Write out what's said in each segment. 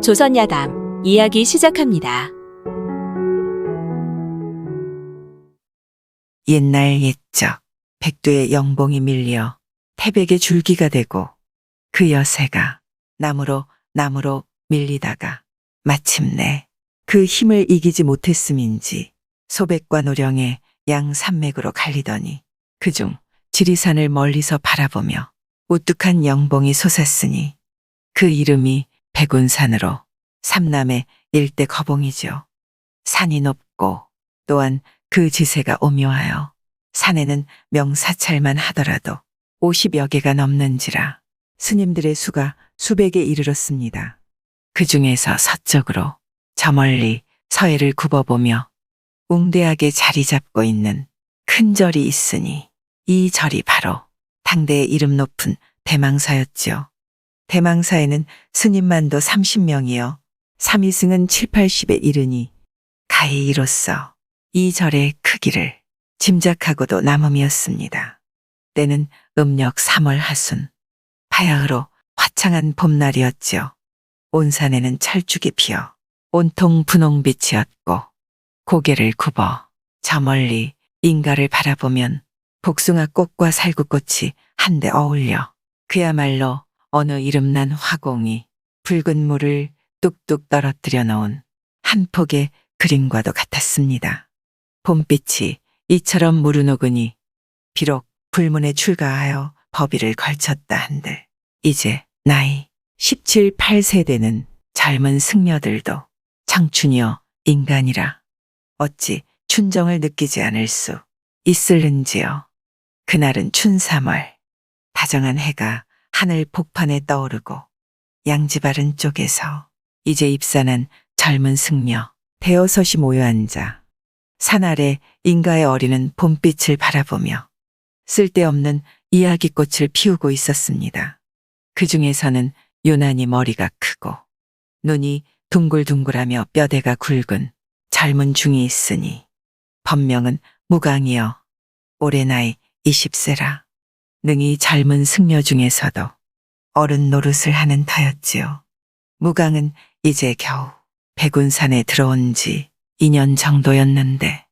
조선야담 이야기 시작합니다. 옛날 옛적 백두의 영봉이 밀려 태백의 줄기가 되고 그 여세가 나무로 밀리다가 마침내 그 힘을 이기지 못했음인지 소백과 노령의 양산맥으로 갈리더니 그중 지리산을 멀리서 바라보며 우뚝한 영봉이 솟았으니 그 이름이 백운산으로 삼남의 일대 거봉이죠. 산이 높고 또한 그 지세가 오묘하여 산에는 명사찰만 하더라도 50여 개가 넘는지라 스님들의 수가 수백에 이르렀습니다. 그 중에서 서쪽으로 저 멀리 서해를 굽어보며 웅대하게 자리 잡고 있는 큰 절이 있으니 이 절이 바로 당대의 이름 높은 대망사였죠. 대망사에는 스님만도 30명이요. 삼위승은 7, 80에 이르니 가히 이로써 이 절의 크기를 짐작하고도 남음이었습니다. 때는 음력 3월 하순, 바야흐로 화창한 봄날이었죠. 온 산에는 철쭉이 피어 온통 분홍빛이었고 고개를 굽어 저 멀리 인가를 바라보면 복숭아 꽃과 살구꽃이 한데 어울려 그야말로 어느 이름난 화공이 붉은 물을 뚝뚝 떨어뜨려 놓은 한 폭의 그림과도 같았습니다. 봄빛이 이처럼 무르녹으니 비록 불문에 출가하여 법위를 걸쳤다 한들 이제 나이 17, 8세 되는 젊은 승려들도 청춘이여 인간이라 어찌 춘정을 느끼지 않을 수 있을는지요. 그날은 춘3월 다정한 해가 하늘 폭판에 떠오르고 양지바른 쪽에서 이제 입산한 젊은 승려 대여섯이 모여 앉아 산 아래 인가에 어리는 봄빛을 바라보며 쓸데없는 이야기꽃을 피우고 있었습니다. 그 중에서는 유난히 머리가 크고 눈이 둥글둥글하며 뼈대가 굵은 젊은 중이 있으니 법명은 무강이여 올해 나이 20세라. 능히 젊은 승려 중에서도 어른 노릇을 하는 터였지요. 무강은 이제 겨우 백운산에 들어온 지 2년 정도였는데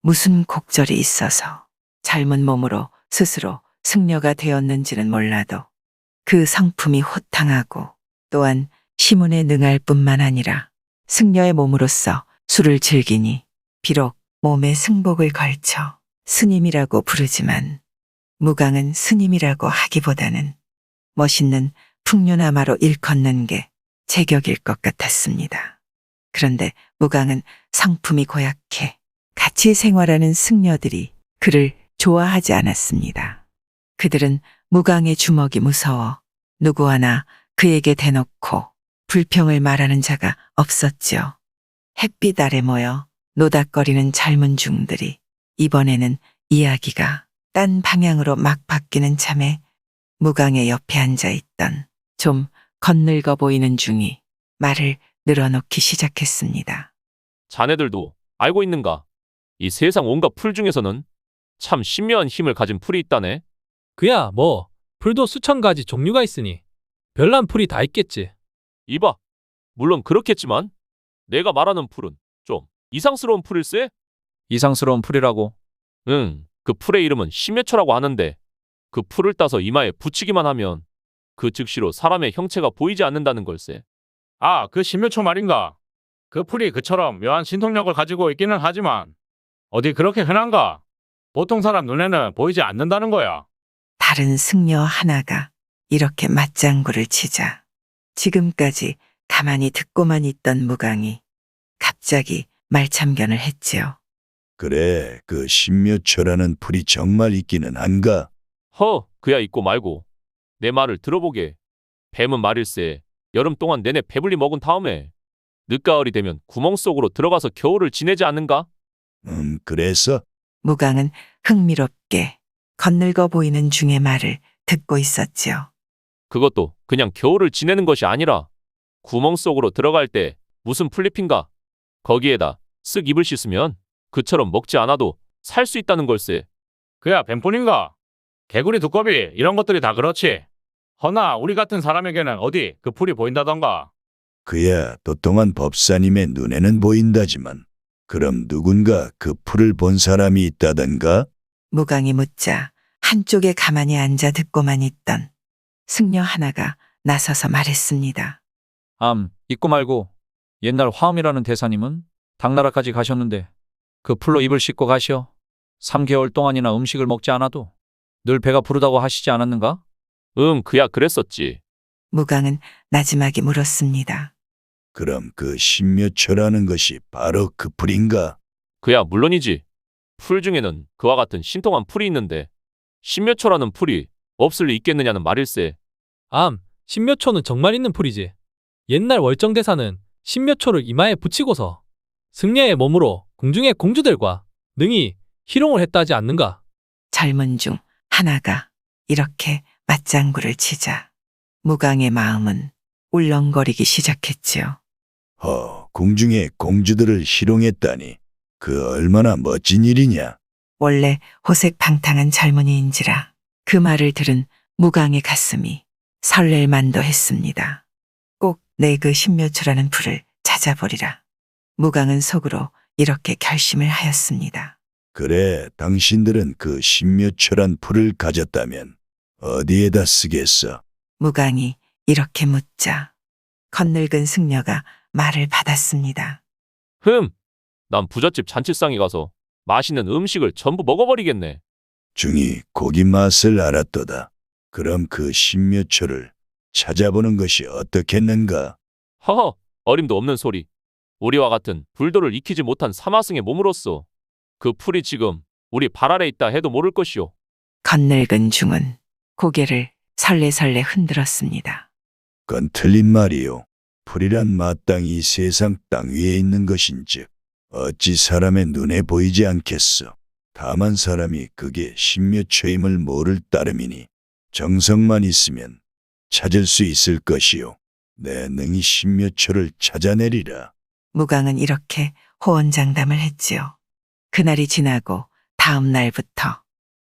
무슨 곡절이 있어서 젊은 몸으로 스스로 승려가 되었는지는 몰라도 그 성품이 호탕하고 또한 시문에 능할 뿐만 아니라 승려의 몸으로서 술을 즐기니 비록 몸에 승복을 걸쳐 스님이라고 부르지만 무강은 스님이라고 하기보다는 멋있는 풍류나마로 일컫는 게 제격일 것 같았습니다. 그런데 무강은 성품이 고약해 같이 생활하는 승려들이 그를 좋아하지 않았습니다. 그들은 무강의 주먹이 무서워 누구 하나 그에게 대놓고 불평을 말하는 자가 없었죠. 햇빛 아래 모여 노닥거리는 젊은 중들이 이번에는 이야기가 딴 방향으로 막 바뀌는 참에 무강의 옆에 앉아있던 좀 겉늙어 보이는 중이 말을 늘어놓기 시작했습니다. 자네들도 알고 있는가? 이 세상 온갖 풀 중에서는 참 신묘한 힘을 가진 풀이 있다네. 그야 뭐 풀도 수천 가지 종류가 있으니 별난 풀이 다 있겠지. 이봐, 물론 그렇겠지만 내가 말하는 풀은 좀 이상스러운 풀일세? 이상스러운 풀이라고? 응, 그 풀의 이름은 심해초라고 하는데 그 풀을 따서 이마에 붙이기만 하면 그 즉시로 사람의 형체가 보이지 않는다는 걸세. 아, 그 신묘초 말인가? 그 풀이 그처럼 묘한 신통력을 가지고 있기는 하지만 어디 그렇게 흔한가? 보통 사람 눈에는 보이지 않는다는 거야. 다른 승려 하나가 이렇게 맞장구를 치자 지금까지 가만히 듣고만 있던 무강이 갑자기 말참견을 했지요. 그래, 그 신묘초라는 풀이 정말 있기는 한가? 그야 있고 말고 내 말을 들어보게. 뱀은 말일세 여름 동안 내내 배불리 먹은 다음에 늦가을이 되면 구멍 속으로 들어가서 겨울을 지내지 않는가? 그래서? 무강은 흥미롭게 겉늙어 보이는 중의 말을 듣고 있었지요. 그것도 그냥 겨울을 지내는 것이 아니라 구멍 속으로 들어갈 때 무슨 풀잎인가? 거기에다 쓱 입을 씻으면 그처럼 먹지 않아도 살 수 있다는 걸세. 그야 뱀뿐인가? 개구리, 두꺼비 이런 것들이 다 그렇지. 허나 우리 같은 사람에게는 어디 그 풀이 보인다던가. 그야 도통한 법사님의 눈에는 보인다지만 그럼 누군가 그 풀을 본 사람이 있다던가? 무강이 묻자 한쪽에 가만히 앉아 듣고만 있던 승려 하나가 나서서 말했습니다. 잊고 말고 옛날 화엄이라는 대사님은 당나라까지 가셨는데 그 풀로 입을 씻고 가시어 3개월 동안이나 음식을 먹지 않아도 늘 배가 부르다고 하시지 않았는가? 그야 그랬었지. 무강은 나지막이 물었습니다. 그럼 그 신묘초라는 것이 바로 그 풀인가? 그야 물론이지. 풀 중에는 그와 같은 신통한 풀이 있는데 신묘초라는 풀이 없을 리 있겠느냐는 말일세. 신묘초는 정말 있는 풀이지. 옛날 월정대사는 신묘초를 이마에 붙이고서 승려의 몸으로 궁중의 공주들과 능히 희롱을 했다지 않는가? 젊은 중 하나가 이렇게 맞장구를 치자 무강의 마음은 울렁거리기 시작했지요. 궁중의 공주들을 희롱했다니 그 얼마나 멋진 일이냐? 원래 호색방탕한 젊은이인지라 그 말을 들은 무강의 가슴이 설렐 만도 했습니다. 꼭 내 그 신묘초라는 풀을 찾아보리라. 무강은 속으로 이렇게 결심을 하였습니다. 그래, 당신들은 그 신묘초란 풀을 가졌다면 어디에다 쓰겠어? 무강이 이렇게 묻자 건늙은 승려가 말을 받았습니다. 난 부잣집 잔치상에 가서 맛있는 음식을 전부 먹어버리겠네. 중이 고기 맛을 알았도다. 그럼 그 신묘초를 찾아보는 것이 어떻겠는가? 허허, 어림도 없는 소리. 우리와 같은 불도를 익히지 못한 사마승의 몸으로써 그 풀이 지금 우리 발 아래 있다 해도 모를 것이오. 건늙은 중은 고개를 설레설레 흔들었습니다. 그건 틀린 말이요. 풀이란 마땅히 이 세상 땅 위에 있는 것인즉 어찌 사람의 눈에 보이지 않겠소. 다만 사람이 그게 신묘초임을 모를 따름이니 정성만 있으면 찾을 수 있을 것이요. 내 능히 신묘초를 찾아내리라. 무강은 이렇게 호언장담을 했지요. 그날이 지나고 다음 날부터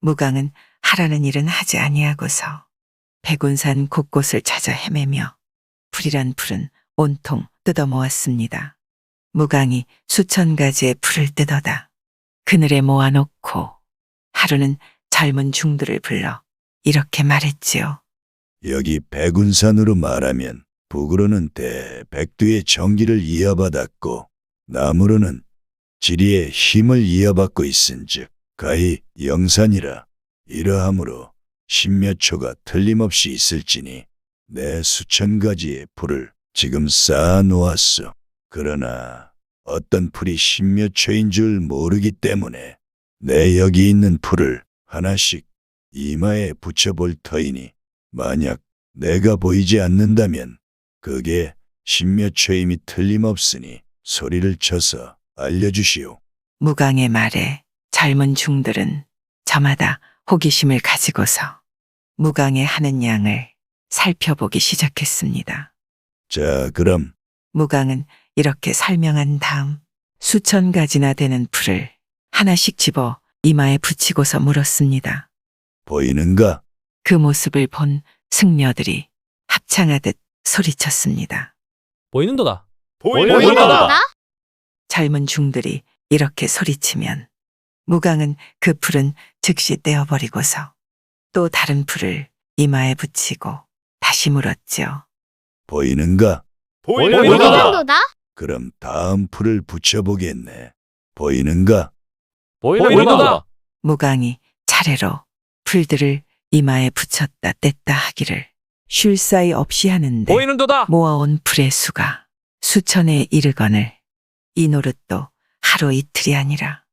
무강은 하라는 일은 하지 아니하고서 백운산 곳곳을 찾아 헤매며 풀이란 풀은 온통 뜯어 모았습니다. 무강이 수천 가지의 풀을 뜯어다 그늘에 모아놓고 하루는 젊은 중들을 불러 이렇게 말했지요. 여기 백운산으로 말하면 북으로는 대백두의 정기를 이어받았고 남으로는 지리의 힘을 이어받고 있은즉 가히 영산이라. 이러하므로 신묘초가 틀림없이 있을지니 내 수천 가지의 풀을 지금 쌓아 놓았소. 그러나 어떤 풀이 신묘초인 줄 모르기 때문에 내 여기 있는 풀을 하나씩 이마에 붙여볼 터이니 만약 내가 보이지 않는다면 그게 신묘초임이 틀림없으니 소리를 쳐서 알려주시오. 무강의 말에 젊은 중들은 저마다 호기심을 가지고서 무강의 하는 양을 살펴보기 시작했습니다. 자, 그럼 무강은 이렇게 설명한 다음 수천 가지나 되는 풀을 하나씩 집어 이마에 붙이고서 물었습니다. 보이는가? 그 모습을 본 승려들이 합창하듯 소리쳤습니다. 보이는도다. 보이는도다. 젊은 중들이 이렇게 소리치면 무강은 그 풀은 즉시 떼어버리고서 또 다른 풀을 이마에 붙이고 다시 물었지요. 보이는가? 보이는도다. 그럼 다음 풀을 붙여보겠네. 보이는가? 보이는도다. 무강이 차례로 풀들을 이마에 붙였다 뗐다 하기를 쉴 사이 없이 하는데 보이는도다. 모아온 풀의 수가 수천에 이르거늘 이 노릇도 하루 이틀이 아니라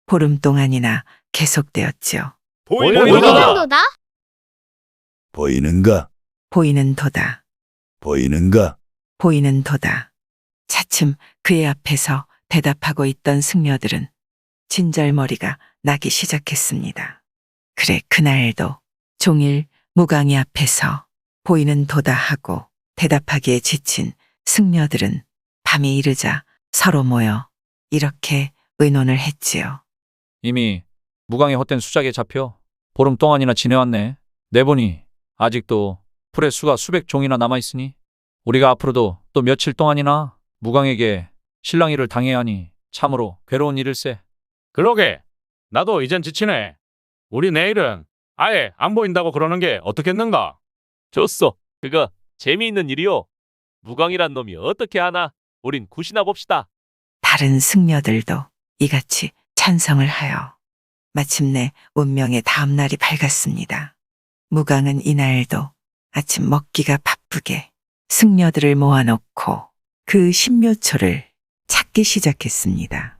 보름 동안이나 계속되었지요. 보이는도다. 보이는가? 보이는 도다. 보이는가? 보이는 도다. 차츰 그의 앞에서 대답하고 있던 승려들은 진절머리가 나기 시작했습니다. 그래 그날도 종일 무강이 앞에서 보이는 도다 하고 대답하기에 지친 승려들은 밤이 이르자 서로 모여 이렇게 의논을 했지요. 이미 무강의 헛된 수작에 잡혀 보름 동안이나 지내왔네. 내보니 아직도 풀의 수가 수백 종이나 남아있으니 우리가 앞으로도 또 며칠 동안이나 무광에게 실랑이를 당해야 하니 참으로 괴로운 일일세. 그러게. 나도 이젠 지치네. 우리 내일은 아예 안 보인다고 그러는 게 어떻겠는가? 좋소. 그거 재미있는 일이요. 무광이란 놈이 어떻게 하나? 우린 굿이나 봅시다. 다른 승려들도 이같이 찬성을 하여 마침내 운명의 다음 날이 밝았습니다. 무광은 이날도 아침 먹기가 바쁘게 승려들을 모아놓고 그 신묘초를 찾기 시작했습니다.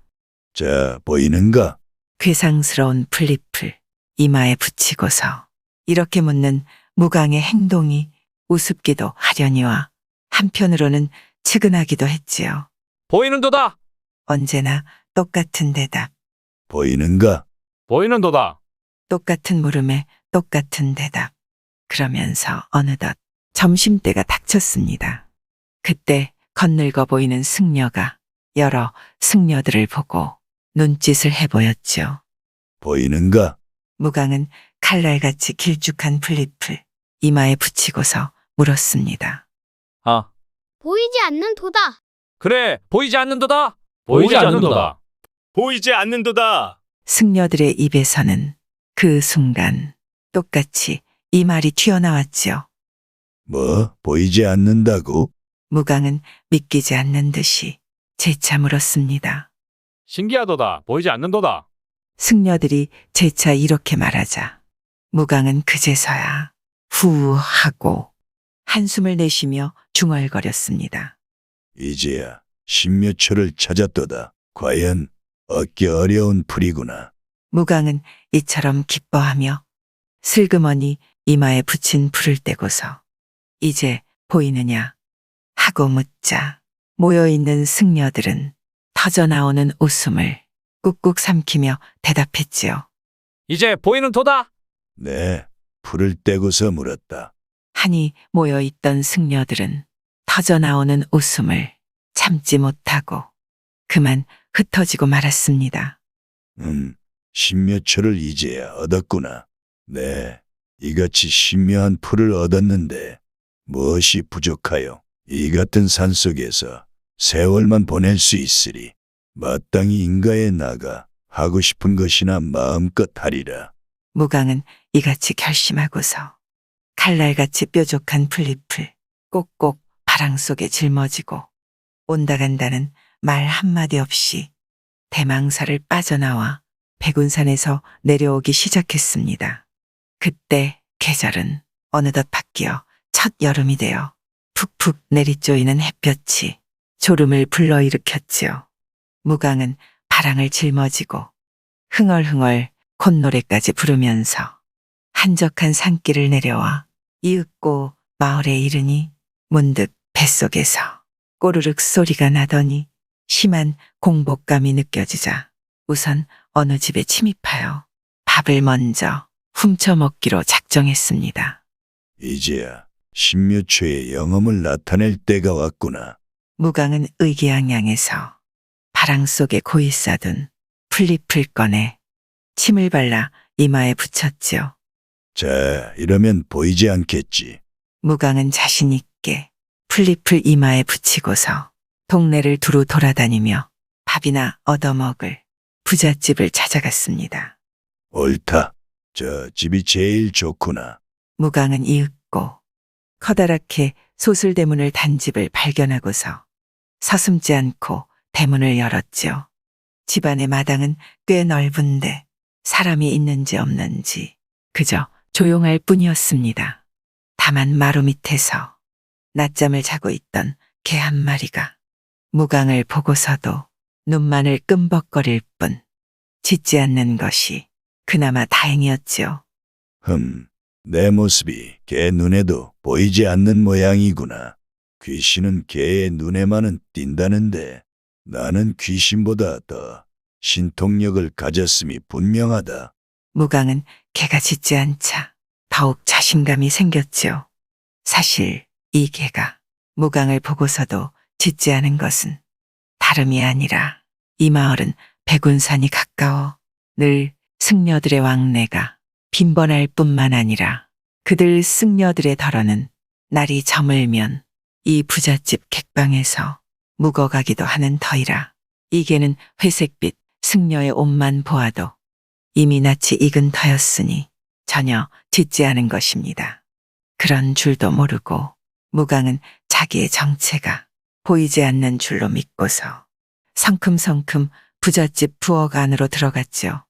자, 보이는가? 괴상스러운 풀잎을 이마에 붙이고서 이렇게 묻는 무광의 행동이 우습기도 하려니와 한편으로는 측은하기도 했지요. 보이는도다. 언제나 똑같은 대답, 보이는가? 보이는도다. 똑같은 물음에 똑같은 대답. 그러면서 어느덧 점심때가 닥쳤습니다. 그때 건늙어 보이는 승려가 여러 승려들을 보고 눈짓을 해보였죠. 보이는가? 무광은 칼날같이 길쭉한 풀잎을 이마에 붙이고서 물었습니다. 아, 보이지 않는 도다. 그래. 보이지 않는도다. 보이지 않는도다. 보이지 않는도다. 승려들의 입에서는 그 순간 똑같이 이 말이 튀어나왔지요. 뭐, 보이지 않는다고? 무광은 믿기지 않는 듯이 재차 물었습니다. 신기하도다. 보이지 않는도다. 승려들이 재차 이렇게 말하자 무광은 그제서야 후 하고 한숨을 내쉬며 중얼거렸습니다. 이제야 신묘초를 찾았도다. 과연 얻기 어려운 풀이구나. 무광은 이처럼 기뻐하며 슬그머니 이마에 붙인 풀을 떼고서 이제 보이느냐 하고 묻자 모여있는 승려들은 터져나오는 웃음을 꾹꾹 삼키며 대답했지요. 이제 보이는도다. 네, 풀을 떼고서 물었다. 하니 모여있던 승려들은 터져나오는 웃음을 참지 못하고 그만 흩어지고 말았습니다. 신묘초를 이제야 얻었구나. 네, 이같이 신묘한 풀을 얻었는데 무엇이 부족하여 이 같은 산속에서 세월만 보낼 수 있으리. 마땅히 인가에 나가 하고 싶은 것이나 마음껏 하리라. 무광은 이같이 결심하고서 칼날같이 뾰족한 풀잎을 꼭꼭 바람 속에 짊어지고 온다간다는 말 한마디 없이 대망사를 빠져나와 백운산에서 내려오기 시작했습니다. 그때 계절은 어느덧 바뀌어 첫 여름이 되어 푹푹 내리쪼이는 햇볕이 졸음을 불러일으켰지요. 무광은 바람을 짊어지고 흥얼흥얼 콧노래까지 부르면서 한적한 산길을 내려와 이윽고 마을에 이르니 문득 뱃속에서 꼬르륵 소리가 나더니 심한 공복감이 느껴지자 우선 어느 집에 침입하여 밥을 먼저 훔쳐 먹기로 작정했습니다. 이제야 신묘초의 영험을 나타낼 때가 왔구나. 무광은 의기양양해서 바람 속에 고이 싸둔 풀잎을 꺼내 침을 발라 이마에 붙였지요. 자, 이러면 보이지 않겠지. 무광은 자신 있게 풀잎을 이마에 붙이고서 동네를 두루 돌아다니며 밥이나 얻어먹을 부잣집을 찾아갔습니다. 옳다. 저 집이 제일 좋구나. 무광은 이윽고 커다랗게 소슬대문을 단 집을 발견하고서 서슴지 않고 대문을 열었지요. 집안의 마당은 꽤 넓은데 사람이 있는지 없는지 그저 조용할 뿐이었습니다. 다만 마루 밑에서 낮잠을 자고 있던 개 한 마리가 무광을 보고서도 눈만을 끔벅거릴 뿐 짖지 않는 것이 그나마 다행이었지요. 내 모습이 개 눈에도 보이지 않는 모양이구나. 귀신은 개의 눈에만은 띈다는데 나는 귀신보다 더 신통력을 가졌음이 분명하다. 무광은 개가 짖지 않자 더욱 자신감이 생겼지요. 사실 이 개가 무광을 보고서도 짖지 않은 것은 다름이 아니라 이 마을은 백운산이 가까워 늘 승려들의 왕래가 빈번할 뿐만 아니라 그들 승려들의 덜어는 날이 저물면 이 부잣집 객방에서 묵어가기도 하는 터이라 이게는 회색빛 승려의 옷만 보아도 이미 낯이 익은 터였으니 전혀 짖지 않은 것입니다. 그런 줄도 모르고 무강은 자기의 정체가 보이지 않는 줄로 믿고서 성큼성큼 부잣집 부엌 안으로 들어갔죠.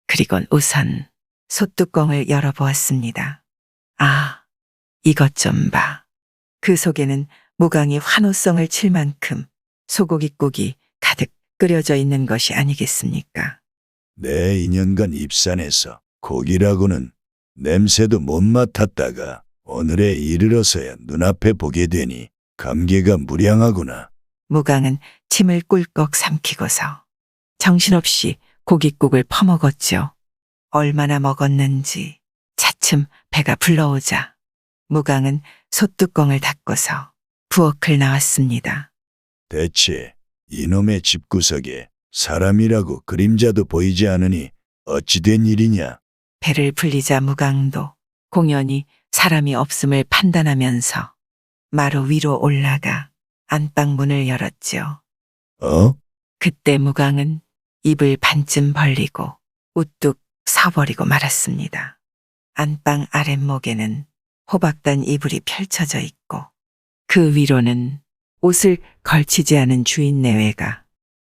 그리곤 우선 솥뚜껑을 열어보았습니다. 아, 이것 좀 봐. 그 속에는 무강이 환호성을 칠 만큼 소고기국이 가득 끓여져 있는 것이 아니겠습니까? 내 2년간 입산해서 고기라고는 냄새도 못 맡았다가 오늘에 이르러서야 눈앞에 보게 되니 감개가 무량하구나. 무강은 침을 꿀꺽 삼키고서 정신없이 고깃국을 퍼먹었죠. 얼마나 먹었는지 차츰 배가 불러오자 무강은 솥뚜껑을 닫고서 부엌을 나왔습니다. 대체 이놈의 집구석에 사람이라고 그림자도 보이지 않으니 어찌 된 일이냐? 배를 불리자 무강도 공연히 사람이 없음을 판단하면서 마루 위로 올라가 안방 문을 열었지요. 어? 그때 무강은 입을 반쯤 벌리고 우뚝 서버리고 말았습니다. 안방 아랫목에는 호박단 이불이 펼쳐져 있고 그 위로는 옷을 걸치지 않은 주인 내외가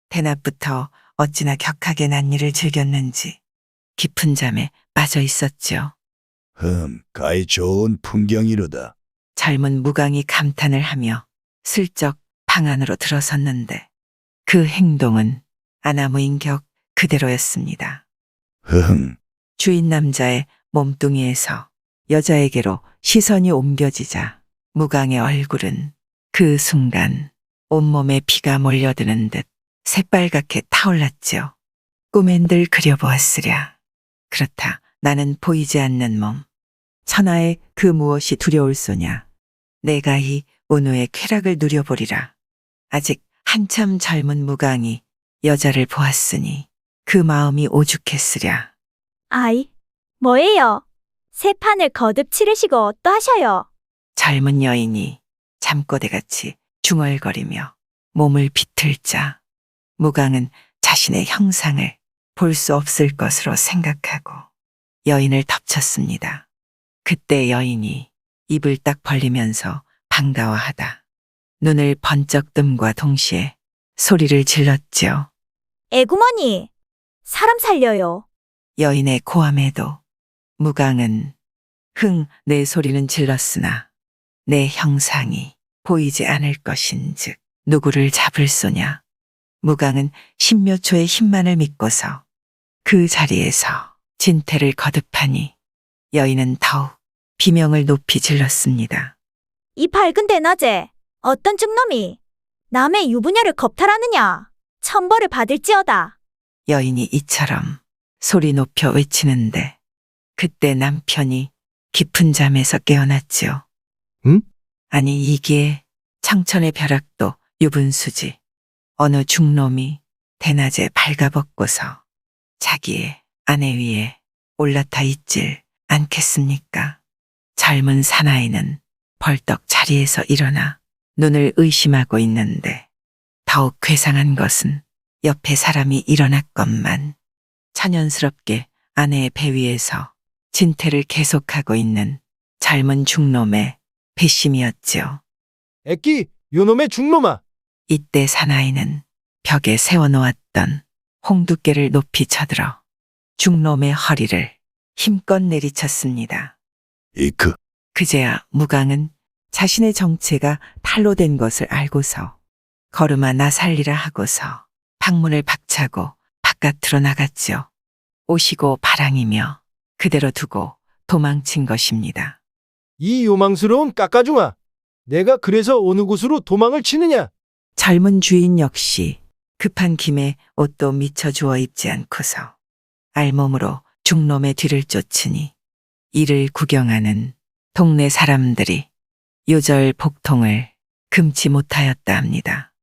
대낮부터 어찌나 격하게 난 일을 즐겼는지 깊은 잠에 빠져 있었죠. 가히 좋은 풍경이로다. 젊은 무강이 감탄을 하며 슬쩍 방 안으로 들어섰는데 그 행동은 아나무인격 그대로였습니다. 주인 남자의 몸뚱이에서 여자에게로 시선이 옮겨지자 무강의 얼굴은 그 순간 온몸에 피가 몰려드는 듯 새빨갛게 타올랐죠. 꿈엔들 그려보았으랴. 그렇다 나는 보이지 않는 몸. 천하의 그 무엇이 두려울 소냐. 내가 이 운우의 쾌락을 누려보리라. 아직 한참 젊은 무강이 여자를 보았으니 그 마음이 오죽했으랴. 아이, 뭐예요? 새 판을 거듭 치르시고 어떠하셔요? 젊은 여인이 잠꼬대같이 중얼거리며 몸을 비틀자 무강은 자신의 형상을 볼 수 없을 것으로 생각하고 여인을 덮쳤습니다. 그때 여인이 입을 딱 벌리면서 반가워하다 눈을 번쩍 뜸과 동시에 소리를 질렀죠. 애구머니, 사람 살려요. 여인의 고함에도 무강은 내 소리는 질렀으나 내 형상이 보이지 않을 것인즉 누구를 잡을 소냐. 무강은 십몇 초의 힘만을 믿고서 그 자리에서 진태를 거듭하니 여인은 더욱 비명을 높이 질렀습니다. 이 밝은 대낮에 어떤 증놈이 남의 유부녀를 겁탈하느냐? 천벌을 받을지어다. 여인이 이처럼 소리 높여 외치는데 그때 남편이 깊은 잠에서 깨어났지요. 응? 아니 이게 청천의 벼락도 유분수지. 어느 중놈이 대낮에 발가벗고서 자기의 아내 위에 올라타 있질 않겠습니까? 젊은 사나이는 벌떡 자리에서 일어나 눈을 의심하고 있는데 더욱 괴상한 것은 옆에 사람이 일어났건만 천연스럽게 아내의 배 위에서 진태를 계속하고 있는 젊은 중놈의 배심이었지요. 애끼, 요놈의 중놈아! 이때 사나이는 벽에 세워놓았던 홍두깨를 높이 쳐들어 중놈의 허리를 힘껏 내리쳤습니다. 이크, 그제야 무강은 자신의 정체가 탄로된 것을 알고서 걸음아 나 살리라 하고서 방문을 박차고 바깥으로 나갔죠. 오시고 바랑이며 그대로 두고 도망친 것입니다. 이 요망스러운 깎아중아! 내가 그래서 어느 곳으로 도망을 치느냐? 젊은 주인 역시 급한 김에 옷도 미처 주워 입지 않고서 알몸으로 중놈의 뒤를 쫓으니 이를 구경하는 동네 사람들이 요절 복통을 금치 못하였다 합니다.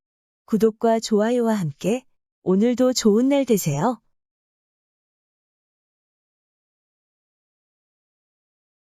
구독과 좋아요와 함께 오늘도 좋은 날 되세요.